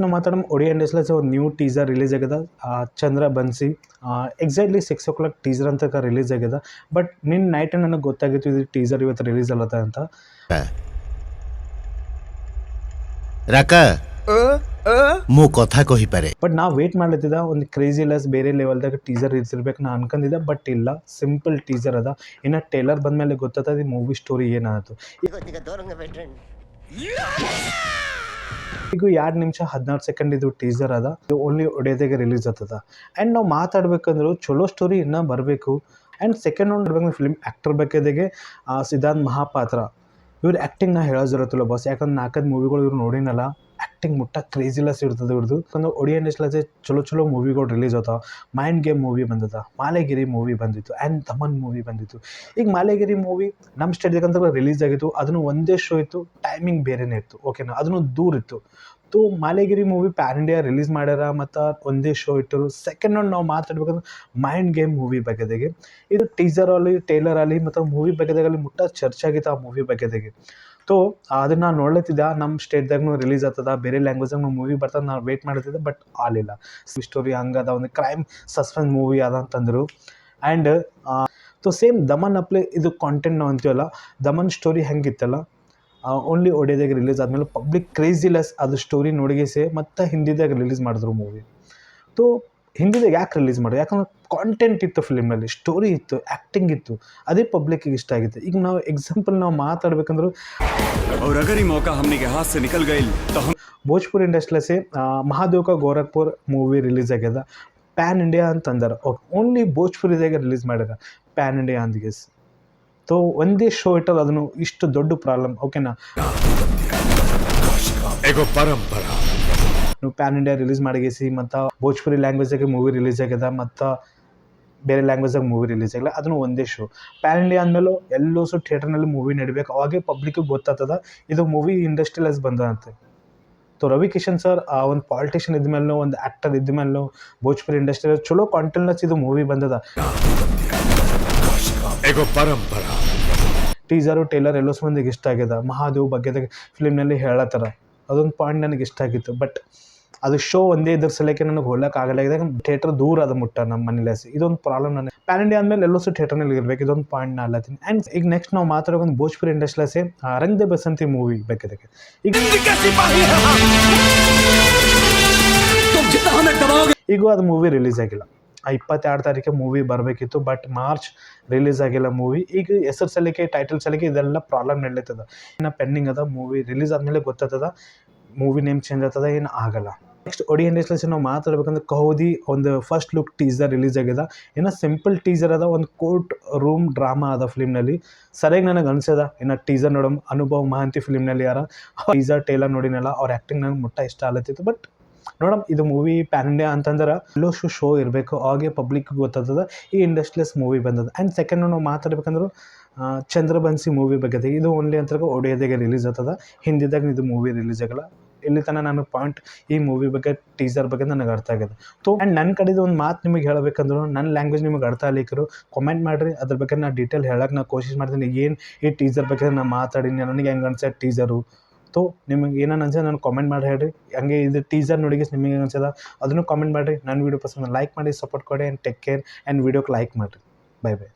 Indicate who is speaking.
Speaker 1: ನಾವು ಮಾತಾಡೋಣ ಒಡಿಯಾ ಇಂಡಸ್ಟ್ರೀಸ್ ಒಂದು ನ್ಯೂ ಟೀಸರ್ ರಿಲೀಸ್ ಆಗ್ಯದ ಚಂದ್ರ ಬನ್ಸಿ ಎಕ್ಸಾಕ್ಟ್ಲಿ 6 o'clock ಟೀಸರ್ ಅಂತ ರಿಲೀಸ್ ಆಗ್ಯದ. ಬಟ್ ನಿನ್ನ ನೈಟ್ ನನಗೆ ಗೊತ್ತಾಗಿತ್ತು ಇದು ಟೀಸರ್ ಇವತ್ತು ರಿಲೀಸ್ ಅಲ್ಲತ್ತ ಅಂತ.
Speaker 2: ಮೂ ಕಥಾ ಕಹಿಪಾರೆ
Speaker 1: ಬಟ್ ನಾವು ವೇಟ್ ಮಾಡ್ಲತ್ತಿದ್ದ ಒಂದು ಕ್ರೇಜಿ ಲೆಸ್ ಬೇರೆ ಲೆವೆಲ್ದಾಗ ಟೀಸರ್ ಇರ್ತಿರ್ಬೇಕು ನಾ ಅನ್ಕೊಂಡಿದ್ದೆ. ಬಟ್ ಇಲ್ಲ, ಸಿಂಪಲ್ ಟೀಸರ್ ಅದ. ಇನ್ನು ಟೇಲರ್ ಬಂದಮೇಲೆ ಗೊತ್ತಾಗ್ತದೆ ಈ ಮೂವಿ ಸ್ಟೋರಿ ಏನಾಯ್ತು. ಈಗ 2 ನಿಮಿಷ 16 ಸೆಕೆಂಡ್ ಇದು ಟೀಸರ್ ಅದ. ಇದು ಓನ್ಲಿ ಒಡೆಯದಾಗೆ ರಿಲೀಸ್ ಆಗ್ತದ. ಆ್ಯಂಡ್ ನಾವು ಮಾತಾಡ್ಬೇಕಂದ್ರೆ ಚಲೋ ಸ್ಟೋರಿ ಇನ್ನೂ ಬರಬೇಕು. ಆ್ಯಂಡ್ ಸೆಕೆಂಡ್ ಒಂದು ಇರ್ಬೇಕು ಫಿಲ್ಮ್ ಆ್ಯಕ್ಟರ್ ಬೇಕಾದಾಗೆ ಸಿದ್ಧಾಂತ್ ಮಹಾಪಾತ್ರ ಇವ್ರು ಆ್ಯಕ್ಟಿಂಗ್ ನಾ ಹೇಳೋ ಜರತ್ತಿಲ್ಲ ಬಾಸ್. ಯಾಕಂದ್ರೆ 4 ಮೂವಿಗಳು ಇವ್ರು ನೋಡಿನಲ್ಲ, ಆ್ಯಕ್ಟಿಂಗ್ ಮುಟ್ಟ ಕ್ರೇಜಿಲೆಸ್ ಇರ್ತದೆ ಇವ್ರದ್ದು. ಯಾಕಂದ್ರೆ ಒಡಿಯಾ ಇಂಡಸ್ಟ್ರೀಸ್ ಚಲೋ ಮೂವಿಗಳು ರಿಲೀಸ್ ಆಗ್ತಾವ. ಮೈಂಡ್ ಗೇಮ್ ಮೂವಿ ಬಂದದ, ಮಾಲೆಗಿರಿ ಮೂವಿ ಬಂದಿತ್ತು, ಆ್ಯಂಡ್ ದಮನ್ ಮೂವಿ ಬಂದಿತ್ತು. ಈಗ ಮಾಲೆಗಿರಿ ಮೂವಿ ನಮ್ಮ ಸ್ಟೇಟ್ದಾಗಂತ ರಿಲೀಸ್ ಆಗಿತ್ತು. ಅದನ್ನು ಒಂದೇ ಶೋ ಇತ್ತು, ಟೈಮಿಂಗ್ ಬೇರೆನೇ ಇತ್ತು, ಓಕೆನಾ, ಅದನ್ನು ದೂರ ಇತ್ತು. ತೋ ಮಾಲೆಗಿರಿ ಮೂವಿ ಪ್ಯಾನ್ ಇಂಡಿಯಾ ರಿಲೀಸ್ ಮಾಡ್ಯಾರ ಮತ್ತು ಒಂದೇ ಶೋ ಇಟ್ಟರು. ಸೆಕೆಂಡ್ ಒಂದು ನಾವು ಮಾತಾಡ್ಬೇಕಂದ್ರೆ ಮೈಂಡ್ ಗೇಮ್ ಮೂವಿ ಬಗ್ಗೆದಾಗೆ ಇದು ಟೀಸರ್ ಅಲ್ಲಿ ಟೇಲರ್ ಅಲ್ಲಿ ಮತ್ತು ಮೂವಿ ಬಗ್ಗೆದಾಗಲ್ಲಿ ಮುಟ್ಟ ಚರ್ಚೆ ಆಗಿತ್ತು ಆ ಮೂವಿ ಬಗ್ಗೆದಾಗೆ. ತೋ ಅದನ್ನು ನಾನು ನೋಡ್ಲತ್ತಿದ್ದೆ ನಮ್ಮ ಸ್ಟೇಟ್ದಾಗೂ ರಿಲೀಸ್ ಆಗ್ತದ, ಬೇರೆ ಲ್ಯಾಂಗ್ವೇಜ್ದಾಗ ಮೂವಿ ಬರ್ತದೆ, ನಾವು ವೇಟ್ ಮಾಡ್ತಿದ್ದೆ. ಬಟ್ ಆಲಿಲ್ಲ. ಸ್ಟೋರಿ ಹಂಗದ, ಒಂದು ಕ್ರೈಮ್ ಸಸ್ಪೆನ್ಸ್ ಮೂವಿ ಅದ ಅಂತಂದರು. ಆ್ಯಂಡ್ ತೋ ಸೇಮ್ ದಮನ್ ಅಪ್ಲೆ ಇದು ಕಾಂಟೆಂಟ್ ನಾವು ಅಂತೀವಲ್ಲ, ದಮನ್ ಸ್ಟೋರಿ ಹೆಂಗಿತ್ತಲ್ಲ ಓನ್ಲಿ ಒಡಿಯಾದಾಗ ರಿಲೀಸ್ ಆದಮೇಲೆ ಪಬ್ಲಿಕ್ ಕ್ರೇಜಿಲೆಸ್ ಅದು ಸ್ಟೋರಿ ನೋಡಿಗೆಸೆ ಮತ್ತು ಹಿಂದಿದಾಗ ರಿಲೀಸ್ ಮಾಡಿದ್ರು ಮೂವಿ. ತೋ ಹಿಂದಿದಾಗ ಯಾಕೆ ರಿಲೀಸ್ ಮಾಡಿದ್ರು? ಯಾಕಂದ್ರೆ ಕಾಂಟೆಂಟ್ ಇತ್ತು ಫಿಲ್ಮ್ನಲ್ಲಿ, ಸ್ಟೋರಿ ಇತ್ತು, ಆ್ಯಕ್ಟಿಂಗ್ ಇತ್ತು, ಅದೇ ಪಬ್ಲಿಕ್ಕಿಗೆ ಇಷ್ಟ ಆಗಿತ್ತು. ಈಗ ನಾವು ಎಕ್ಸಾಂಪಲ್ ನಾವು ಮಾತಾಡ್ಬೇಕಂದ್ರೆ ಭೋಜ್ಪುರಿ ಇಂಡಸ್ಟ್ರೀಸೇ ಮಹಾದೇವ್ ಕಾ ಗೋರಖ್ಪುರ್ ಮೂವಿ ರಿಲೀಸ್ ಆಗ್ಯದ. ಪ್ಯಾನ್ ಇಂಡಿಯಾ ಅಂತಂದಾರ, ಓನ್ಲಿ ಭೋಜ್ಪುರಿದಾಗ ರಿಲೀಸ್ ಮಾಡ್ಯಾರ ಪ್ಯಾನ್ ಇಂಡಿಯಾ ಅಂದಿಗೆಸ್. ತೋ ಒಂದೇ ಶೋ ಇಟ್ಟಲ್ಲ ಅದನ್ನು ಇಷ್ಟು ದೊಡ್ಡ ಪ್ರಾಬ್ಲಮ್, ಓಕೆನಾ. ನೀವು ಪ್ಯಾನ್ ಇಂಡಿಯಾ ರಿಲೀಸ್ ಮಾಡಿಗೆಸಿ ಮತ್ತು ಭೋಜ್ಪುರಿ ಲ್ಯಾಂಗ್ವೇಜಾಗೆ ಮೂವಿ ರಿಲೀಸ್ ಆಗ್ಯದ ಮತ್ತು ಬೇರೆ ಲ್ಯಾಂಗ್ವೇಜಾಗ ಮೂವಿ ರಿಲೀಸ್ ಆಗಿಲ್ಲ, ಅದನ್ನು ಒಂದೇ ಶೋ. ಪ್ಯಾನ್ ಇಂಡಿಯಾ ಅಂದಮೇಲೂ ಎಲ್ಲೋ ಥಿಯೇಟರ್ನಲ್ಲಿ ಮೂವಿ ನಡಿಬೇಕು, ಅವಾಗೇ ಪಬ್ಲಿಕ್ಕಿಗೆ ಗೊತ್ತಾಗ್ತದ ಇದು ಮೂವಿ ಇಂಡಸ್ಟ್ರಿಯಲ್ಸ್ ಬಂದಂತೆ. ತೋ ರವಿ ಕಿಶನ್ ಸರ್ ಒಂದು ಪಾಲಿಟಿಷಿಯನ್ ಇದ್ಮೇಲೂ, ಒಂದು ಆ್ಯಕ್ಟರ್ ಇದ್ಮೇಲೂ ಭೋಜ್ಪುರಿ ಇಂಡಸ್ಟ್ರಿಯಲ್ಲಿ ಚಲೋ ಕಾಂಟೆಂಟ್ಲೆಸ್ ಇದು ಮೂವಿ ಬಂದದ. ಟೀಸರು ಟೇಲರ್ ಎಲ್ಲೋ ಮಂದಿಗೆ ಇಷ್ಟ ಆಗ್ಯದ. ಮಹಾದೇವ್ ಬಗ್ಗೆ ಫಿಲ್ಮ್ನಲ್ಲಿ ಹೇಳತ್ತಾರ, ಅದೊಂದು ಪಾಯಿಂಟ್ ನನಗೆ ಇಷ್ಟ ಆಗಿತ್ತು. ಬಟ್ ಅದು ಶೋ ಒಂದೇ ಇದ್ರ ಸಲಕ್ಕೆ ನನಗೆ ಹೋಗ್ಲಿಕ್ಕೆ ಆಗಲಾಗಿದೆ. ಥಿಯೇಟರ್ ದೂರ ಅದ ಮುಟ್ಟ ನಮ್ಮ ಮನೇಲಿ, ಇದೊಂದು ಪ್ರಾಬ್ಲಮ್. ನನಗೆ ಪ್ಯಾನ್ ಇಂಡಿಯಾ ಅಂದಮೇಲೆ ಎಲ್ಲೋ ಥಿಯೇಟರ್ನಲ್ಲಿ ಇರಬೇಕು, ಇದೊಂದು ಪಾಯಿಂಟ್ ನಾ ಅಲ್ಲತ್ತೀನಿ. ಆ್ಯಂಡ್ ಈಗ ನೆಕ್ಸ್ಟ್ ನಾವು ಮಾತಾಡೋದು ಭೋಜ್ಪುರಿ ಇಂಡಸ್ಟ್ರೀಸೇ ರಂಗ್ ದೆ ಬಸಂತಿ ಮೂವಿ ಬೇಕಿದ್ದಕ್ಕೆ. ಈಗ ಅದು ಮೂವಿ ರಿಲೀಸ್ ಆಗಿಲ್ಲ. 22 ತಾರೀಕು ಮೂವಿ ಬರಬೇಕಿತ್ತು, ಬಟ್ ಮಾರ್ಚ್ ರಿಲೀಸ್ ಆಗಿಲ್ಲ ಮೂವಿ. ಈಗ ಹೆಸರು ಸಲಿಕೆ, ಟೈಟಲ್ ಸಲಿಕೆ ಇದೆಲ್ಲ ಪ್ರಾಬ್ಲಮ್ ನಡೀತದ. ಇನ್ನು ಪೆಂಡಿಂಗ್ ಅದ. ಮೂವಿ ರಿಲೀಸ್ ಆದಮೇಲೆ ಗೊತ್ತಾಗ್ತದ ಮೂವಿ ನೇಮ್ ಚೇಂಜ್ ಆಗ್ತದ ಏನು ಆಗಲ್ಲ. ನೆಕ್ಸ್ಟ್ ಒಡಿಯಾ ಇಂಡಸ್ಟ್ರೀಸ್ ನಾವು ಮಾತಾಡ್ಬೇಕಂದ್ರೆ ಕಹೋದಿ ಒಂದು ಫಸ್ಟ್ ಲುಕ್ ಟೀಸರ್ ರಿಲೀಸ್ ಆಗ್ಯದ. ಇನ್ನು ಸಿಂಪಲ್ ಟೀಸರ್ ಅದ, ಒಂದು ಕೋರ್ಟ್ ರೂಮ್ ಡ್ರಾಮಾ ಅದ ಫಿಲ್ಮ್ನಲ್ಲಿ. ಸರಿಯಾಗಿ ನನಗೆ ಅನ್ಸದ. ಇನ್ನು ಟೀಸರ್ ನೋಡಮ್ ಅನುಭವ್ ಮಹಾಂತಿ ಫಿಲ್ಮ್ನಲ್ಲಿ ಯಾರ ಟೀಸರ್ ಟೇಲರ್ ನೋಡಿನಲ್ಲ, ಅವ್ರ ಆ್ಯಕ್ಟಿಂಗ್ ನನಗೆ ಮುಟ್ಟ ಇಷ್ಟ ಆಗತ್ತಿತ್ತು. ಬಟ್ ನೋಡಮ್ ಇದು ಮೂವಿ ಪ್ಯಾನ್ ಇಂಡಿಯಾ ಅಂತಂದ್ರೆ ಎಲ್ಲೋ ಶೋ ಇರಬೇಕು, ಹಾಗೆ ಪಬ್ಲಿಕ್ ಗೊತ್ತಾಗ್ತದ ಈ ಇಂಡಸ್ಟ್ರಿಯಸ್ ಮೂವಿ ಬಂದದ. ಆ್ಯಂಡ್ ಸೆಕೆಂಡ್ ನಾವು ಮಾತಾಡ್ಬೇಕಂದ್ರೆ ಚಂದ್ರ ಬನ್ಸಿ ಮೂವಿ ಬಗ್ಗೆ ಇದು ಓನ್ಲಿ ಅಂತ ಒಡಿಯಾದಾಗೆ ರಿಲೀಸ್ ಆಗ್ತದ, ಹಿಂದಿದಾಗ ಇದು ಮೂವಿ ರಿಲೀಸ್ ಆಗಲ್ಲ. ಇಲ್ಲಿ ತನಕ ನಾನು ಪಾಯಿಂಟ್ ಈ ಮೂವಿ ಬಗ್ಗೆ ಟೀಸರ್ ಬಗ್ಗೆ ನನಗೆ ಅರ್ಥ ಆಗಿದೆ. ತೋ ಆ್ಯಂಡ್ ನನ್ನ ಕಡೆದು ಒಂದು ಮಾತು ನಿಮಗೆ ಹೇಳಬೇಕಂದ್ರು, ನನ್ನ ಲ್ಯಾಂಗ್ವೇಜ್ ನಿಮಗೆ ಅರ್ಥ ಆಗ್ಲಿಕ್ಕರು ಕಾಮೆಂಟ್ ಮಾಡಿರಿ. ಅದ್ರ ಬಗ್ಗೆ ನಾನು ಡೀಟೇಲ್ ಹೇಳಕ್ಕೆ ನಾನು ಕೋಶಿಶ್ ಮಾಡ್ತೀನಿ. ಏನು ಈ ಟೀಸರ್ ಬಗ್ಗೆ ನಾನು ಮಾತಾಡೀನಿ, ನನಗೆ ಹೆಂಗೆ ಅನ್ಸದ ಟೀಸರು. ತೋ ನಿಮಗೆ ಏನೇನು ಅನ್ಸದ ನಾನು ಕಾಮೆಂಟ್ ಮಾಡಿ ಹೇಳ್ರಿ. ಹಂಗೆ ಇದು ಟೀಸರ್ ನೋಡಿಗೆ ನಿಮಗೆ ಹೆಂಗೆ ಅನ್ಸದ ಅದನ್ನು ಕಾಮೆಂಟ್ ಮಾಡಿರಿ. ನನ್ನ ವೀಡಿಯೋ ಪಸಂದ್ ಲೈಕ್ ಮಾಡಿ ಸಪೋರ್ಟ್ ಕೊಡಿ. And take care. ಆ್ಯಂಡ್ ವೀಡಿಯೋಕ್ಕೆ ಲೈಕ್ ಮಾಡಿರಿ. ಬಾಯ್ ಬಾಯ್.